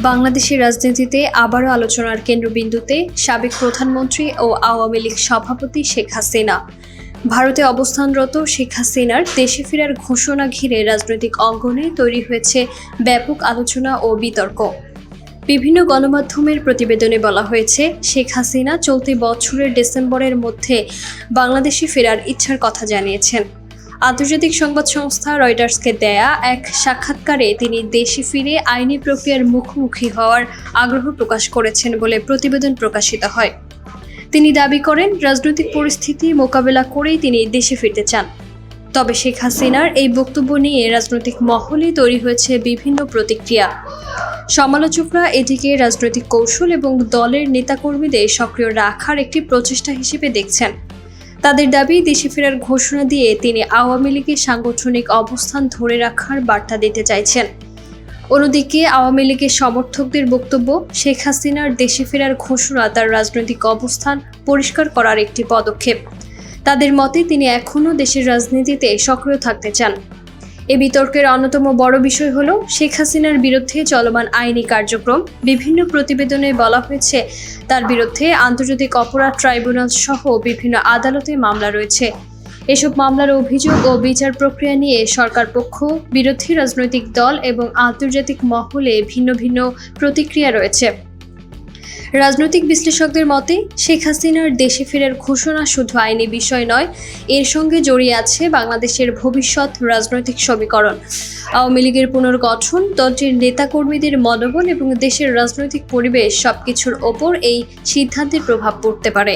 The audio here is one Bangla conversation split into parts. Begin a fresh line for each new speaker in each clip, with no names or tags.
বাংলাদেশের রাজনীতিতে আবারও আলোচনার কেন্দ্রবিন্দুতে সাবেক প্রধানমন্ত্রী ও আওয়ামী লীগ সভাপতি শেখ হাসিনা। ভারতে অবস্থানরত শেখ হাসিনার দেশে ফেরার ঘোষণা ঘিরে রাজনৈতিক অঙ্গনে তৈরি হয়েছে ব্যাপক আলোচনা ও বিতর্ক। বিভিন্ন গণমাধ্যমের প্রতিবেদনে বলা হয়েছে, শেখ হাসিনা চলতি বছরের ডিসেম্বরের মধ্যে বাংলাদেশে ফেরার ইচ্ছার কথা জানিয়েছেন। আন্তর্জাতিক সংবাদ সংস্থা রয়টার্সকে দেয়া এক সাক্ষাৎকারে তিনি দেশে ফিরে আইনি প্রক্রিয়ার মুখোমুখি হওয়ার আগ্রহ প্রকাশ করেছেন বলে প্রতিবেদন প্রকাশিত হয়। তিনি দাবি করেন, রাজনৈতিক পরিস্থিতি মোকাবেলা করেই তিনি দেশে ফিরতে চান। তবে শেখ হাসিনার এই বক্তব্য নিয়ে রাজনৈতিক মহলে তৈরি হয়েছে বিভিন্ন প্রতিক্রিয়া। সমালোচকরা এটিকে রাজনৈতিক কৌশল এবং দলের নেতাকর্মীদের সক্রিয় রাখার একটি প্রচেষ্টা হিসেবে দেখছেন। তাদের দাবি, দেশে ফেরার ঘোষণা দিয়ে তিনি আওয়ামী লীগের সাংগঠনিক অবস্থান ধরে রাখার বার্তা দিতে চাইছেন। অন্যদিকে আওয়ামী লীগের সমর্থকদের বক্তব্য, শেখ হাসিনার দেশে ফেরার ঘোষণা তার রাজনৈতিক অবস্থান পরিষ্কার করার একটি পদক্ষেপ। তাদের মতে তিনি এখনও দেশের রাজনীতিতে সক্রিয় থাকতে চান। এ বিতর্কের অন্যতম বড় বিষয় হল শেখ হাসিনার বিরুদ্ধে চলমান আইনি কার্যক্রম। বিভিন্ন প্রতিবেদনে বলা হয়েছে, তার বিরুদ্ধে আন্তর্জাতিক অপরাধ ট্রাইব্যুনাল সহ বিভিন্ন আদালতে মামলা রয়েছে। এসব মামলার অভিযোগ ও বিচার প্রক্রিয়া নিয়ে সরকার পক্ষ, বিরোধী রাজনৈতিক দল এবং আন্তর্জাতিক মহলে ভিন্ন ভিন্ন প্রতিক্রিয়া রয়েছে। রাজনৈতিক বিশ্লেষকদের মতে, শেখ হাসিনার দেশে ফেরার ঘোষণা শুধু আইনি বিষয় নয়, এর সঙ্গে জড়িয়ে আছে বাংলাদেশের ভবিষ্যৎ রাজনৈতিক সমীকরণ। আওয়ামী লীগের পুনর্গঠন, দলটির নেতাকর্মীদের মনোবল এবং দেশের রাজনৈতিক পরিবেশ সবকিছুর ওপর এই সিদ্ধান্তের প্রভাব পড়তে পারে।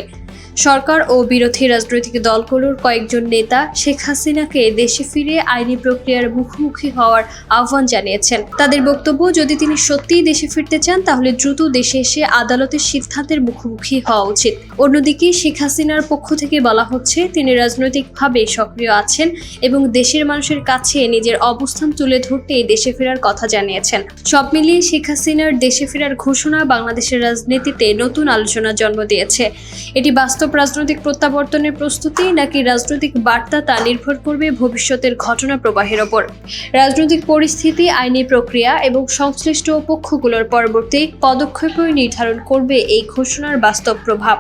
সরকার ও বিরোধী রাজনৈতিক দলগুলোর কয়েকজন নেতা শেখ হাসিনাকে দেশে ফিরে আইনি প্রক্রিয়ার মুখোমুখি হওয়ার আহ্বান জানিয়েছেন। তাদের বক্তব্য, যদি তিনি সত্যিই দেশে ফিরতে চান তাহলে দ্রুত দেশে এসে আদালতের সিদ্ধান্তের মুখোমুখি হওয়া উচিত। অন্যদিকে শেখ হাসিনার পক্ষ থেকে বলা হচ্ছে, তিনি রাজনৈতিকভাবে সক্রিয় আছেন এবং দেশের মানুষের কাছে নিজের অবস্থান তুলে ধরতে দেশে ফেরার কথা জানিয়েছেন। সব মিলিয়ে শেখ হাসিনার দেশে ফেরার ঘোষণা বাংলাদেশের রাজনীতিতে নতুন আলোচনার জন্ম দিয়েছে। এটি বাস্তব রাজনৈতিক প্রত্যাবর্তনের প্রস্তুতি নাকি রাজনৈতিক বার্তা, তা নির্ভর করবে ভবিষ্যতের ঘটনা প্রবাহের ওপর। রাজনৈতিক পরিস্থিতি, আইনি প্রক্রিয়া এবং সংশ্লিষ্ট পক্ষগুলোর পরবর্তী পদক্ষেপই নির্ধারণ করবে এই ঘোষণার বাস্তব প্রভাব।